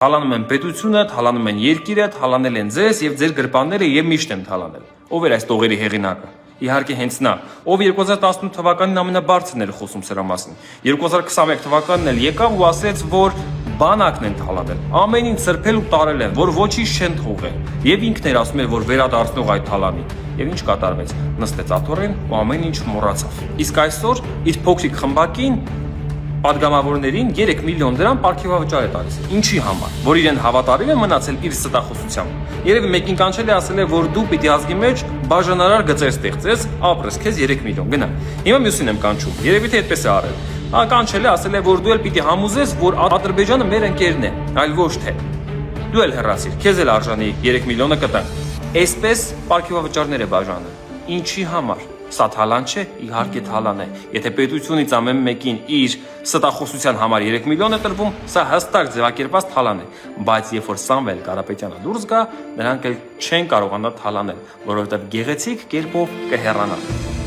Թալանում են պետությունը, թալանում են երկիրը, թալանել են ձեզ եւ ձեր գրպանները եւ միշտ են թալանել։ Ով էր այս տողերի հեղինակը։ Իհարկե հենց նա, ով 2018 թվականին ամենաբարձրն էր խոսում սրա մասին։ 2021 թվականին էլ եկավ ու ասեց, որ բանակն են թալանել, ամեն ինչ սրբել ու տարել են, որ ոչինչ չեն թողել։ Եվ ինքն էր ասում էր, որ վերադարձնող այդ թալանի։ Եվ ինչ կատարվեց։ Նստեց աթոռին ու ամեն ինչ մոռացավ։ Իսկ այսօր իր փոքրիկ խմբակին падգամավորներին 3 միլիոն դրամ պարգևավճար է տալիս։ Ինչի համար, որ իրեն հավատարիմ է մնացել իր ստախոսությամբ։ Երևի մեկին կանչել է ասել է, որ դու պիտի ազգի մեջ բաժանարար գծեր ստեղծես, ապրես, քեզ 3 միլիոն գնա։ Հիմա մյուսին եմ կանչում։ Երևի թե այդպես է արել։ Կանչել է, ասել է, որ դու էլ պիտի համոզես, որ Ադրբեջանը մեր ընկերն է, այլ ոչ թե։ Դու էլ հեռացիր, քեզ էլ արժանի 3 միլիոնը կտան։ Այսպես պարգևավճարներ է բաժանում։ Ինչի համար։ Սա թալան չէ, իհարկե թալան է։ Եթե պետությունից ամեն մեկին իր ստախոսության համար 3 միլիոն է տրվում, սա հստակ ձևակերպված թալան է։ Բայց երբ որ Սամվել Կարապետյանը դուրս գա, նրանք էլ չեն կարողանա թալանել, որովհետև գեղեցիկ կերպով կհեռանան։